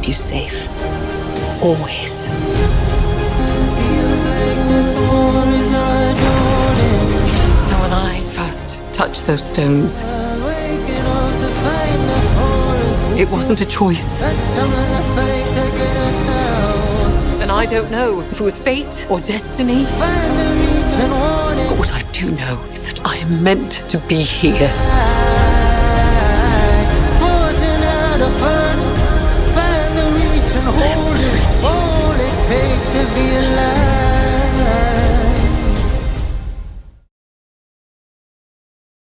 keep you safe. Always. Now when I first touched those stones, it wasn't a choice. And I don't know if it was fate or destiny. But what I do know is that I am meant to be here.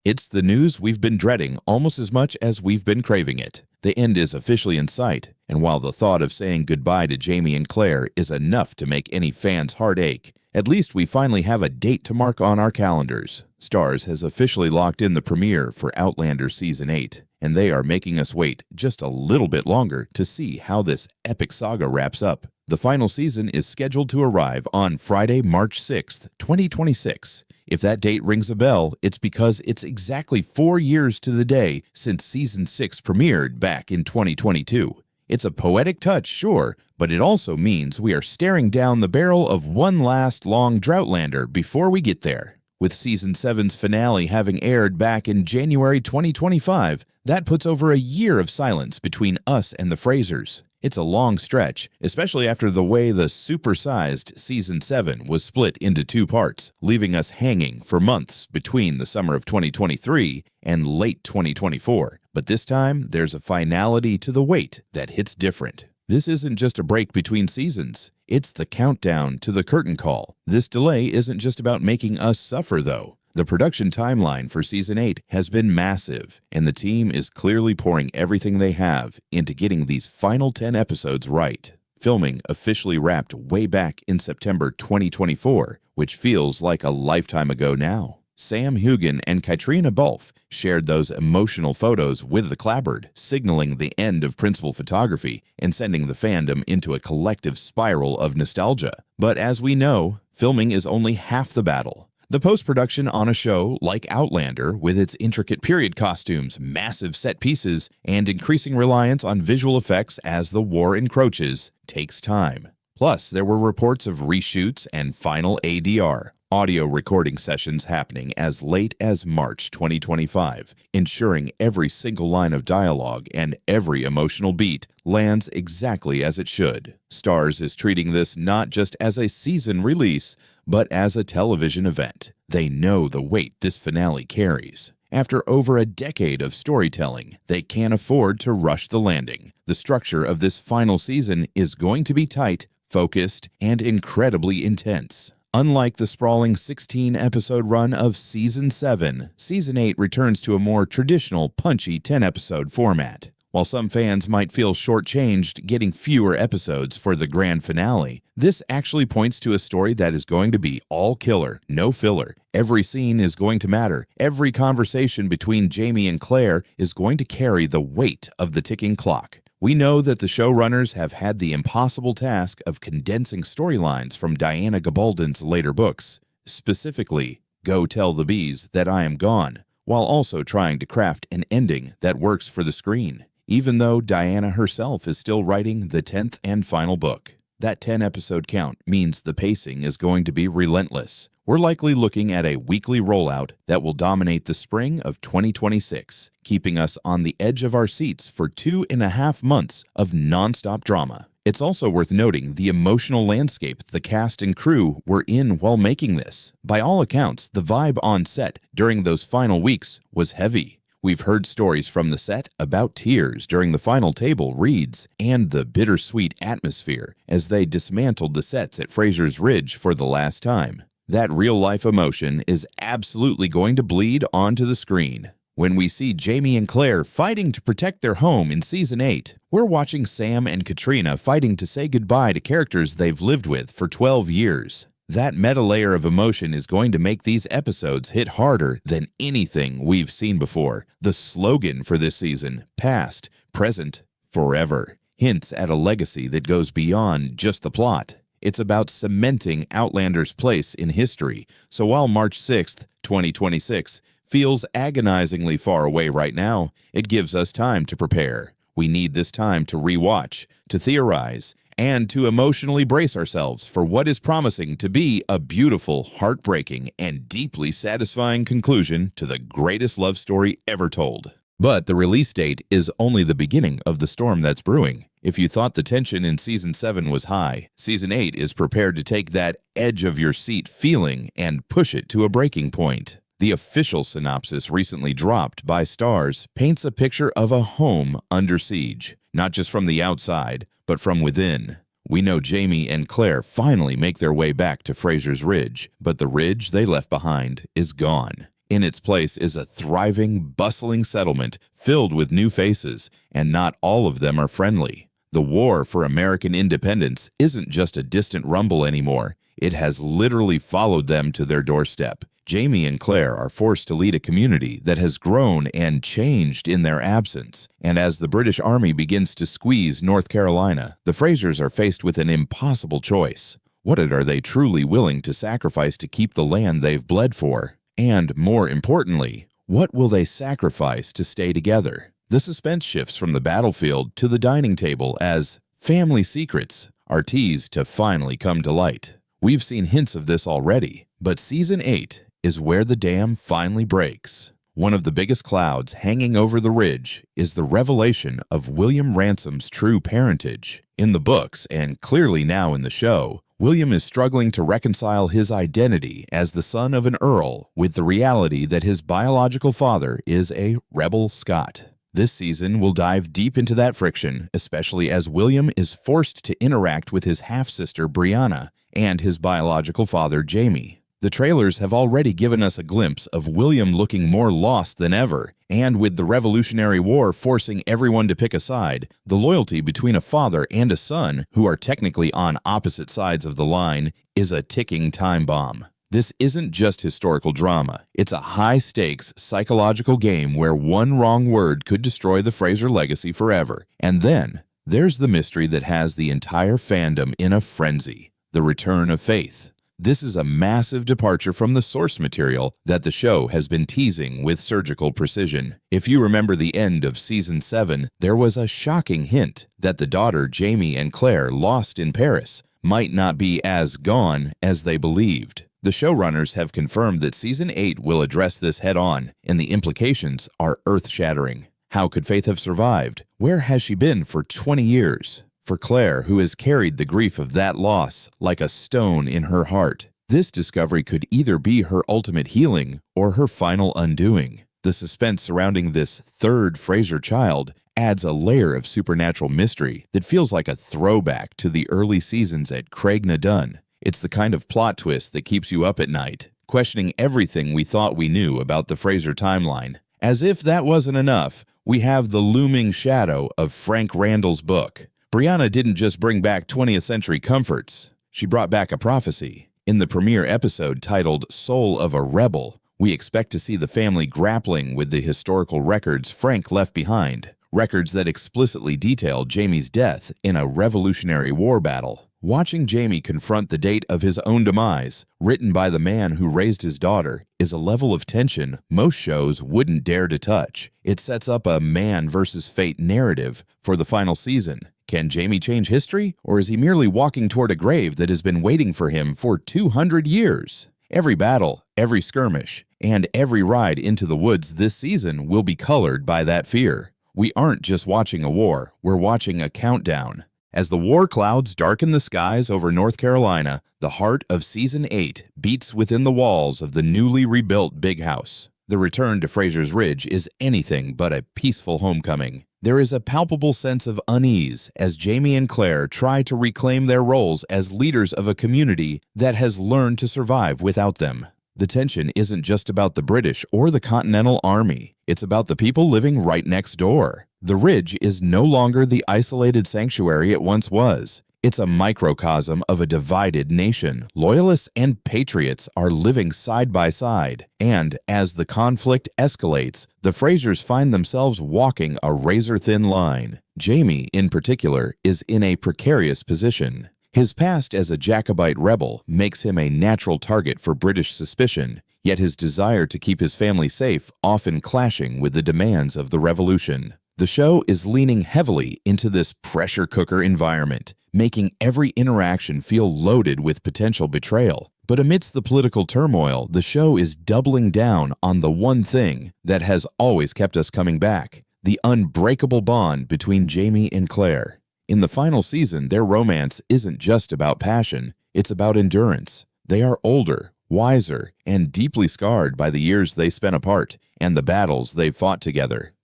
It's the news we've been dreading almost as much as we've been craving it. The end is officially in sight, and while the thought of saying goodbye to Jamie and Claire is enough to make any fan's heart ache, at least we finally have a date to mark on our calendars. Starz has officially locked in the premiere for Outlander Season 8, and they are making us wait just a little bit longer to see how this epic saga wraps up. The final season is scheduled to arrive on Friday, March 6th, 2026. If that date rings a bell, it's because it's exactly 4 years to the day since Season 6 premiered back in 2022. It's a poetic touch, sure, but it also means we are staring down the barrel of one last long Droughtlander before we get there. With Season 7's finale having aired back in January 2025, that puts over a year of silence between us and the Frasers. It's a long stretch, especially after the way the supersized Season 7 was split into 2 parts, leaving us hanging for months between the summer of 2023 and late 2024. But this time, there's a finality to the wait that hits different. This isn't just a break between seasons. It's the countdown to the curtain call. This delay isn't just about making us suffer, though. The production timeline for Season 8 has been massive, and the team is clearly pouring everything they have into getting these final 10 episodes right. Filming officially wrapped way back in September 2024, which feels like a lifetime ago now. Sam Heughan and Katrina Balfe shared those emotional photos with the Clabbard, signaling the end of principal photography and sending the fandom into a collective spiral of nostalgia. But as we know, filming is only half the battle. The post-production on a show like Outlander, with its intricate period costumes, massive set pieces, and increasing reliance on visual effects as the war encroaches, takes time. Plus, there were reports of reshoots and final ADR, audio recording sessions happening as late as March 2025, ensuring every single line of dialogue and every emotional beat lands exactly as it should. Starz is treating this not just as a season release, but as a television event. They know the weight this finale carries. After over a decade of storytelling, they can't afford to rush the landing. The structure of this final season is going to be tight, focused, and incredibly intense. Unlike the sprawling 16-episode run of Season 7, Season 8 returns to a more traditional, punchy 10-episode format. While some fans might feel shortchanged getting fewer episodes for the grand finale, this actually points to a story that is going to be all killer, no filler. Every scene is going to matter. Every conversation between Jamie and Claire is going to carry the weight of the ticking clock. We know that the showrunners have had the impossible task of condensing storylines from Diana Gabaldon's later books, specifically Go Tell the Bees That I Am Gone, while also trying to craft an ending that works for the screen, even though Diana herself is still writing the 10th and final book. That 10-episode count means the pacing is going to be relentless. We're likely looking at a weekly rollout that will dominate the spring of 2026, keeping us on the edge of our seats for 2.5 months of nonstop drama. It's also worth noting the emotional landscape the cast and crew were in while making this. By all accounts, the vibe on set during those final weeks was heavy. We've heard stories from the set about tears during the final table reads and the bittersweet atmosphere as they dismantled the sets at Fraser's Ridge for the last time. That real-life emotion is absolutely going to bleed onto the screen. When we see Jamie and Claire fighting to protect their home in Season 8, we're watching Sam and Katrina fighting to say goodbye to characters they've lived with for 12 years. That meta layer of emotion is going to make these episodes hit harder than anything we've seen before. The slogan for this season, past, present, forever, hints at a legacy that goes beyond just the plot. It's about cementing Outlander's place in history. So while March 6th, 2026 feels agonizingly far away right now, it gives us time to prepare. We need this time to rewatch, to theorize, and to emotionally brace ourselves for what is promising to be a beautiful, heartbreaking, and deeply satisfying conclusion to the greatest love story ever told. But the release date is only the beginning of the storm that's brewing. If you thought the tension in Season 7 was high, Season 8 is prepared to take that edge-of-your-seat feeling and push it to a breaking point. The official synopsis recently dropped by Starz paints a picture of a home under siege, not just from the outside, but from within. We know Jamie and Claire finally make their way back to Fraser's Ridge, but the ridge they left behind is gone. In its place is a thriving, bustling settlement filled with new faces, and not all of them are friendly. The war for American independence isn't just a distant rumble anymore. It has literally followed them to their doorstep. Jamie and Claire are forced to lead a community that has grown and changed in their absence. And as the British Army begins to squeeze North Carolina, the Frasers are faced with an impossible choice. What are they truly willing to sacrifice to keep the land they've bled for? And more importantly, what will they sacrifice to stay together? The suspense shifts from the battlefield to the dining table as family secrets are teased to finally come to light. We've seen hints of this already, but Season 8 is where the dam finally breaks. One of the biggest clouds hanging over the ridge is the revelation of William Ransom's true parentage. In the books, and clearly now in the show, William is struggling to reconcile his identity as the son of an earl with the reality that his biological father is a rebel Scot. This season will dive deep into that friction, especially as William is forced to interact with his half-sister Brianna and his biological father Jamie. The trailers have already given us a glimpse of William looking more lost than ever, and with the Revolutionary War forcing everyone to pick a side, the loyalty between a father and a son, who are technically on opposite sides of the line, is a ticking time bomb. This isn't just historical drama. It's a high-stakes psychological game where one wrong word could destroy the Fraser legacy forever. And then, there's the mystery that has the entire fandom in a frenzy: the return of Faith. This is a massive departure from the source material that the show has been teasing with surgical precision. If you remember the end of Season 7, there was a shocking hint that the daughter Jamie and Claire lost in Paris might not be as gone as they believed. The showrunners have confirmed that Season 8 will address this head-on, and the implications are earth-shattering. How could Faith have survived? Where has she been for 20 years? For Claire, who has carried the grief of that loss like a stone in her heart, this discovery could either be her ultimate healing or her final undoing. The suspense surrounding this third Fraser child adds a layer of supernatural mystery that feels like a throwback to the early seasons at Craig Dunn. It's the kind of plot twist that keeps you up at night, questioning everything we thought we knew about the Fraser timeline. As if that wasn't enough, we have the looming shadow of Frank Randall's book. Brianna didn't just bring back 20th century comforts, she brought back a prophecy. In the premiere episode titled Soul of a Rebel, we expect to see the family grappling with the historical records Frank left behind, records that explicitly detail Jamie's death in a Revolutionary War battle. Watching Jamie confront the date of his own demise, written by the man who raised his daughter, is a level of tension most shows wouldn't dare to touch. It sets up a man versus fate narrative for the final season. Can Jamie change history, or is he merely walking toward a grave that has been waiting for him for 200 years? Every battle, every skirmish, and every ride into the woods this season will be colored by that fear. We aren't just watching a war, we're watching a countdown. As the war clouds darken the skies over North Carolina, the heart of Season 8 beats within the walls of the newly rebuilt Big House. The return to Fraser's Ridge is anything but a peaceful homecoming. There is a palpable sense of unease as Jamie and Claire try to reclaim their roles as leaders of a community that has learned to survive without them. The tension isn't just about the British or the Continental Army. It's about the people living right next door. The Ridge is no longer the isolated sanctuary it once was. It's a microcosm of a divided nation. Loyalists and patriots are living side by side. And as the conflict escalates, the Frasers find themselves walking a razor-thin line. Jamie, in particular, is in a precarious position. His past as a Jacobite rebel makes him a natural target for British suspicion, yet his desire to keep his family safe often clashing with the demands of the revolution. The show is leaning heavily into this pressure cooker environment, making every interaction feel loaded with potential betrayal. But amidst the political turmoil, the show is doubling down on the one thing that has always kept us coming back: the unbreakable bond between Jamie and Claire. In the final season, their romance isn't just about passion, it's about endurance. They are older, wiser, and deeply scarred by the years they spent apart and the battles they fought together.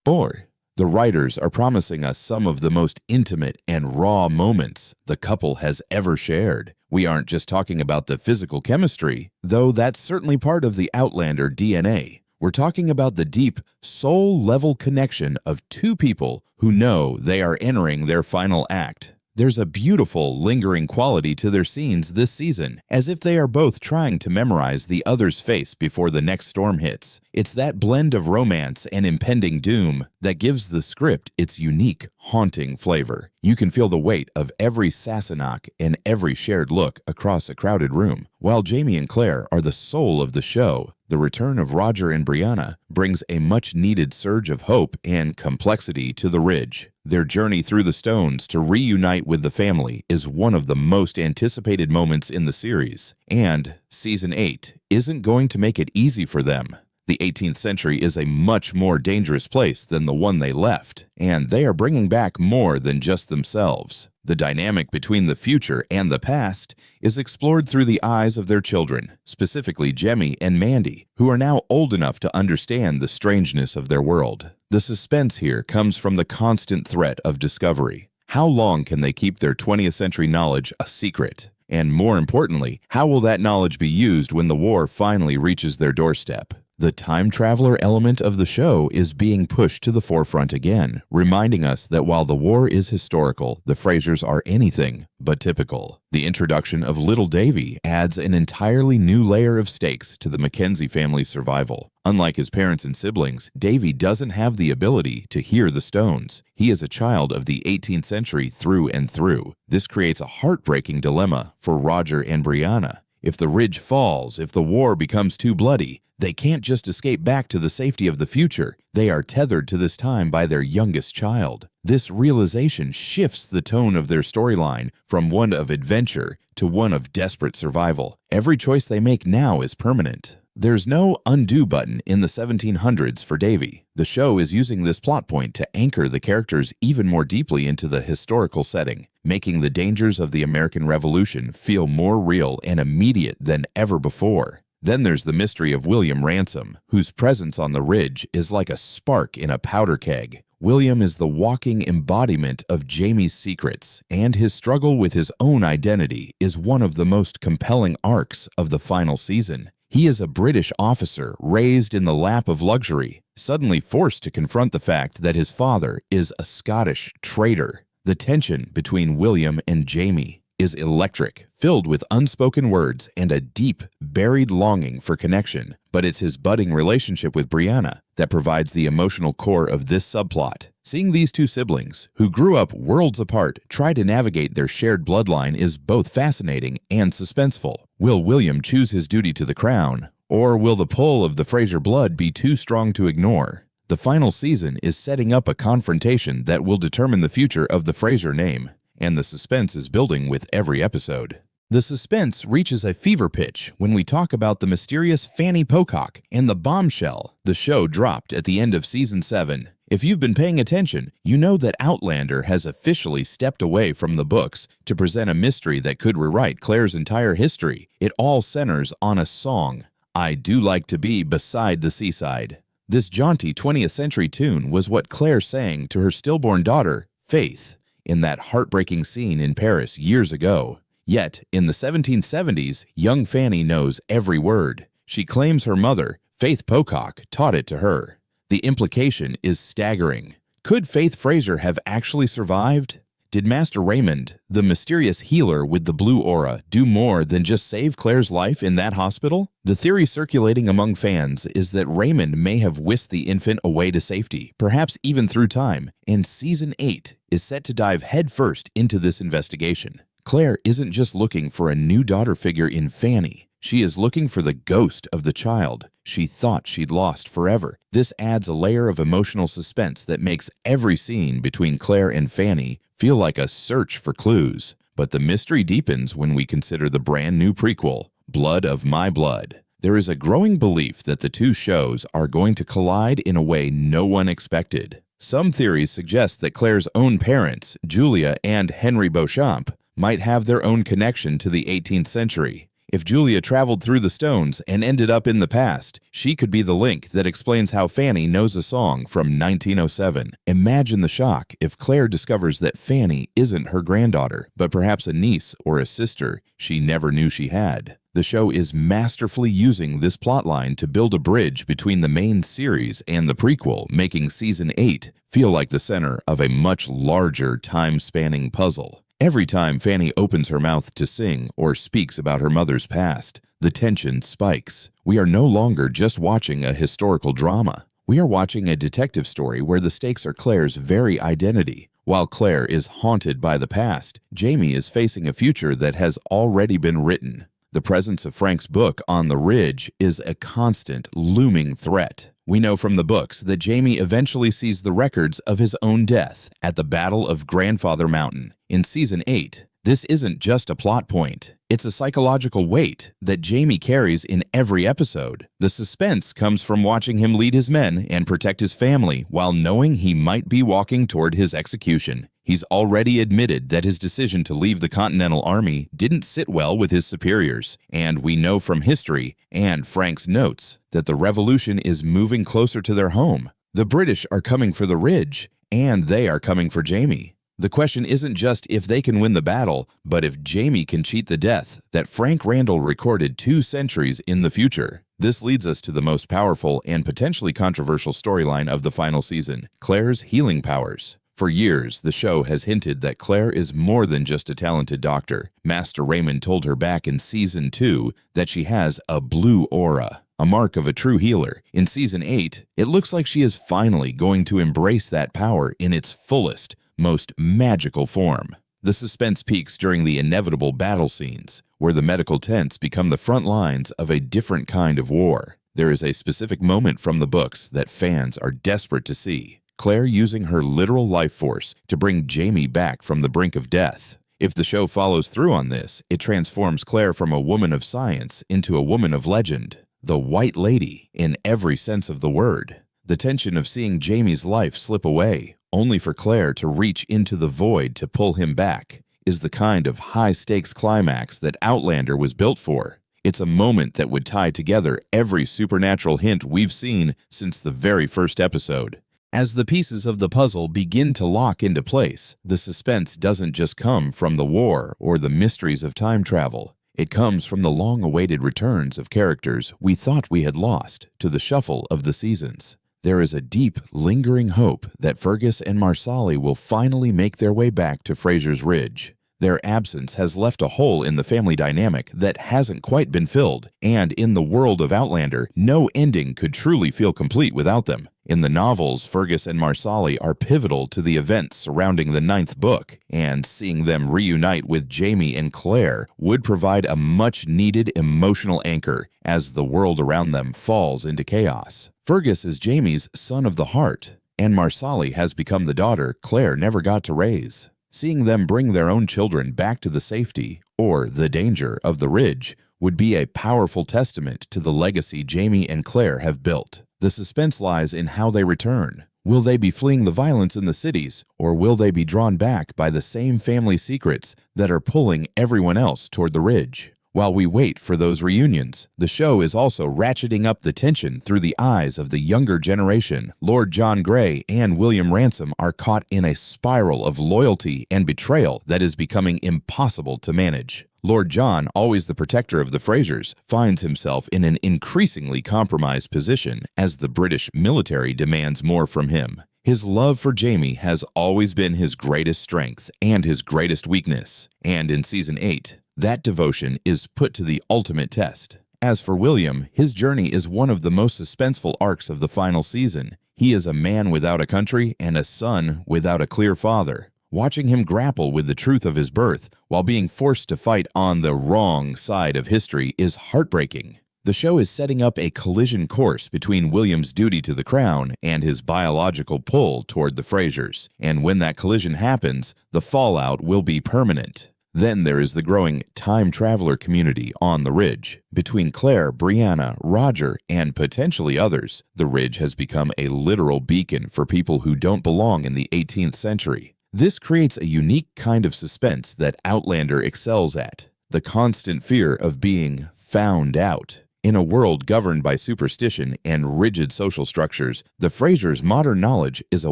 4. The writers are promising us some of the most intimate and raw moments the couple has ever shared. We aren't just talking about the physical chemistry, though that's certainly part of the Outlander DNA. We're talking about the deep, soul-level connection of two people who know they are entering their final act. There's a beautiful, lingering quality to their scenes this season, as if they are both trying to memorize the other's face before the next storm hits. It's that blend of romance and impending doom that gives the script its unique, haunting flavor. You can feel the weight of every Sassenach and every shared look across a crowded room. While Jamie and Claire are the soul of the show, the return of Roger and Brianna brings a much-needed surge of hope and complexity to the Ridge. Their journey through the Stones to reunite with the family is one of the most anticipated moments in the series, and Season 8 isn't going to make it easy for them. The 18th century is a much more dangerous place than the one they left, and they are bringing back more than just themselves. The dynamic between the future and the past is explored through the eyes of their children, specifically Jemmy and Mandy, who are now old enough to understand the strangeness of their world. The suspense here comes from the constant threat of discovery. How long can they keep their 20th century knowledge a secret? And more importantly, how will that knowledge be used when the war finally reaches their doorstep? The time traveler element of the show is being pushed to the forefront again, reminding us that while the war is historical, the Frasers are anything but typical. The introduction of little Davy adds an entirely new layer of stakes to the Mackenzie family's survival. Unlike his parents and siblings, Davy doesn't have the ability to hear the Stones. He is a child of the 18th century through and through. This creates a heartbreaking dilemma for Roger and Brianna. If the Ridge falls, if the war becomes too bloody, they can't just escape back to the safety of the future. They are tethered to this time by their youngest child. This realization shifts the tone of their storyline from one of adventure to one of desperate survival. Every choice they make now is permanent. There's no undo button in the 1700s for Davy. The show is using this plot point to anchor the characters even more deeply into the historical setting, making the dangers of the American Revolution feel more real and immediate than ever before. Then there's the mystery of William Ransom, whose presence on the Ridge is like a spark in a powder keg. William is the walking embodiment of Jamie's secrets, and his struggle with his own identity is one of the most compelling arcs of the final season. He is a British officer raised in the lap of luxury, suddenly forced to confront the fact that his father is a Scottish traitor. The tension between William and Jamie is electric, filled with unspoken words and a deep, buried longing for connection. But it's his budding relationship with Brianna that provides the emotional core of this subplot. Seeing these two siblings, who grew up worlds apart, try to navigate their shared bloodline is both fascinating and suspenseful. Will William choose his duty to the crown, or will the pull of the Fraser blood be too strong to ignore? The final season is setting up a confrontation that will determine the future of the Fraser name, and the suspense is building with every episode. The suspense reaches a fever pitch when we talk about the mysterious Fanny Pocock and the bombshell the show dropped at the end of Season 7. If you've been paying attention, you know that Outlander has officially stepped away from the books to present a mystery that could rewrite Claire's entire history. It all centers on a song, "I Do Like to Be Beside the Seaside." This jaunty 20th century tune was what Claire sang to her stillborn daughter, Faith, in that heartbreaking scene in Paris years ago. Yet, in the 1770s, young Fanny knows every word. She claims her mother, Faith Pocock, taught it to her. The implication is staggering. Could Faith Fraser have actually survived? Did Master Raymond, the mysterious healer with the blue aura, do more than just save Claire's life in that hospital? The theory circulating among fans is that Raymond may have whisked the infant away to safety, perhaps even through time, and Season 8 is set to dive headfirst into this investigation. Claire isn't just looking for a new daughter figure in Fanny. She is looking for the ghost of the child she thought she'd lost forever. This adds a layer of emotional suspense that makes every scene between Claire and Fanny feel like a search for clues. But the mystery deepens when we consider the brand new prequel, Blood of My Blood. There is a growing belief that the two shows are going to collide in a way no one expected. Some theories suggest that Claire's own parents, Julia and Henry Beauchamp, might have their own connection to the 18th century. If Julia traveled through the stones and ended up in the past, she could be the link that explains how Fanny knows a song from 1907. Imagine the shock if Claire discovers that Fanny isn't her granddaughter, but perhaps a niece or a sister she never knew she had. The show is masterfully using this plotline to build a bridge between the main series and the prequel, making Season 8 feel like the center of a much larger time-spanning puzzle. Every time Fanny opens her mouth to sing or speaks about her mother's past, the tension spikes. We are no longer just watching a historical drama. We are watching a detective story where the stakes are Claire's very identity. While Claire is haunted by the past, Jamie is facing a future that has already been written. The presence of Frank's book on the ridge is a constant, looming threat. We know from the books that Jamie eventually sees the records of his own death at the Battle of Grandfather Mountain. In Season 8, this isn't just a plot point. It's a psychological weight that Jamie carries in every episode. The suspense comes from watching him lead his men and protect his family while knowing he might be walking toward his execution. He's already admitted that his decision to leave the Continental Army didn't sit well with his superiors, and we know from history and Frank's notes that the revolution is moving closer to their home. The British are coming for the ridge, and they are coming for Jamie. The question isn't just if they can win the battle, but if Jamie can cheat the death that Frank Randall recorded 2 centuries in the future. This leads us to the most powerful and potentially controversial storyline of the final season, Claire's healing powers. For years, the show has hinted that Claire is more than just a talented doctor. Master Raymond told her back in Season 2 that she has a blue aura, a mark of a true healer. In Season 8, it looks like she is finally going to embrace that power in its fullest, most magical form. The suspense peaks during the inevitable battle scenes, where the medical tents become the front lines of a different kind of war. There is a specific moment from the books that fans are desperate to see. Claire using her literal life force to bring Jamie back from the brink of death. If the show follows through on this, it transforms Claire from a woman of science into a woman of legend. The White Lady in every sense of the word. The tension of seeing Jamie's life slip away, only for Claire to reach into the void to pull him back, is the kind of high-stakes climax that Outlander was built for. It's a moment that would tie together every supernatural hint we've seen since the very first episode. As the pieces of the puzzle begin to lock into place, the suspense doesn't just come from the war or the mysteries of time travel. It comes from the long-awaited returns of characters we thought we had lost to the shuffle of the seasons. There is a deep, lingering hope that Fergus and Marsali will finally make their way back to Fraser's Ridge. Their absence has left a hole in the family dynamic that hasn't quite been filled, and in the world of Outlander, no ending could truly feel complete without them. In the novels, Fergus and Marsali are pivotal to the events surrounding the 9th book, and seeing them reunite with Jamie and Claire would provide a much-needed emotional anchor as the world around them falls into chaos. Fergus is Jamie's son of the heart, and Marsali has become the daughter Claire never got to raise. Seeing them bring their own children back to the safety, or the danger, of the Ridge would be a powerful testament to the legacy Jamie and Claire have built. The suspense lies in how they return. Will they be fleeing the violence in the cities, or will they be drawn back by the same family secrets that are pulling everyone else toward the Ridge? While we wait for those reunions, the show is also ratcheting up the tension through the eyes of the younger generation. Lord John Grey and William Ransom are caught in a spiral of loyalty and betrayal that is becoming impossible to manage. Lord John, always the protector of the Frasers, finds himself in an increasingly compromised position as the British military demands more from him. His love for Jamie has always been his greatest strength and his greatest weakness, and in Season 8, that devotion is put to the ultimate test. As for William, his journey is one of the most suspenseful arcs of the final season. He is a man without a country and a son without a clear father. Watching him grapple with the truth of his birth while being forced to fight on the wrong side of history is heartbreaking. The show is setting up a collision course between William's duty to the crown and his biological pull toward the Frasers, and when that collision happens, the fallout will be permanent. Then there is the growing time traveler community on the Ridge. Between Claire, Brianna, Roger, and potentially others, the Ridge has become a literal beacon for people who don't belong in the 18th century. This creates a unique kind of suspense that Outlander excels at, the constant fear of being found out. In a world governed by superstition and rigid social structures, the Frasers' modern knowledge is a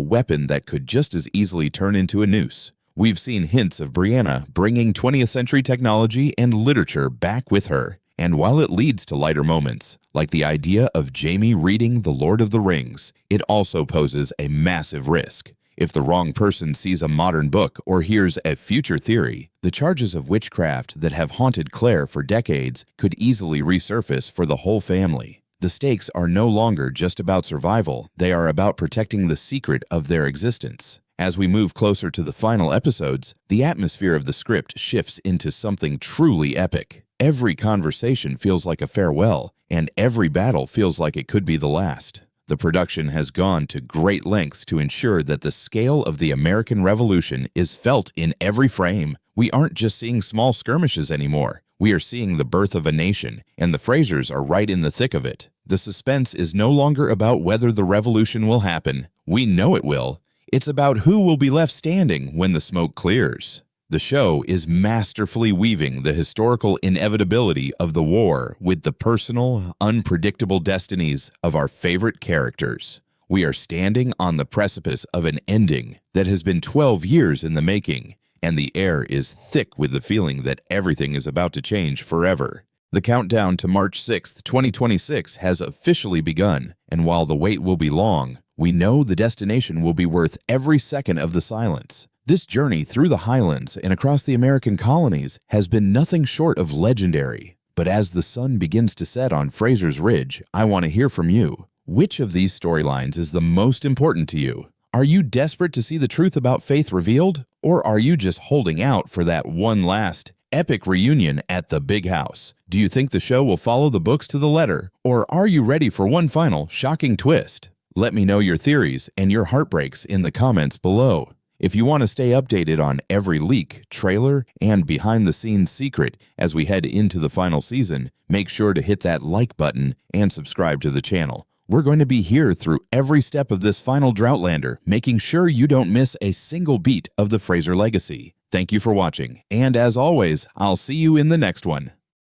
weapon that could just as easily turn into a noose. We've seen hints of Brianna bringing 20th century technology and literature back with her, and while it leads to lighter moments, like the idea of Jaime reading The Lord of the Rings, it also poses a massive risk. If the wrong person sees a modern book or hears a future theory, the charges of witchcraft that have haunted Claire for decades could easily resurface for the whole family. The stakes are no longer just about survival, they are about protecting the secret of their existence. As we move closer to the final episodes, the atmosphere of the script shifts into something truly epic. Every conversation feels like a farewell, and every battle feels like it could be the last. The production has gone to great lengths to ensure that the scale of the American Revolution is felt in every frame. We aren't just seeing small skirmishes anymore. We are seeing the birth of a nation, and the Frasers are right in the thick of it. The suspense is no longer about whether the revolution will happen. We know it will. It's about who will be left standing when the smoke clears. The show is masterfully weaving the historical inevitability of the war with the personal, unpredictable destinies of our favorite characters. We are standing on the precipice of an ending that has been 12 years in the making, and the air is thick with the feeling that everything is about to change forever. The countdown to March 6, 2026 has officially begun, and while the wait will be long, we know the destination will be worth every second of the silence. This journey through the Highlands and across the American colonies has been nothing short of legendary. But as the sun begins to set on Fraser's Ridge, I want to hear from you. Which of these storylines is the most important to you? Are you desperate to see the truth about Faith revealed? Or are you just holding out for that one last epic reunion at the big house? Do you think the show will follow the books to the letter? Or are you ready for one final shocking twist? Let me know your theories and your heartbreaks in the comments below. If you want to stay updated on every leak, trailer, and behind-the-scenes secret as we head into the final season, make sure to hit that like button and subscribe to the channel. We're going to be here through every step of this final Droughtlander, making sure you don't miss a single beat of the Fraser legacy. Thank you for watching, and as always, I'll see you in the next one.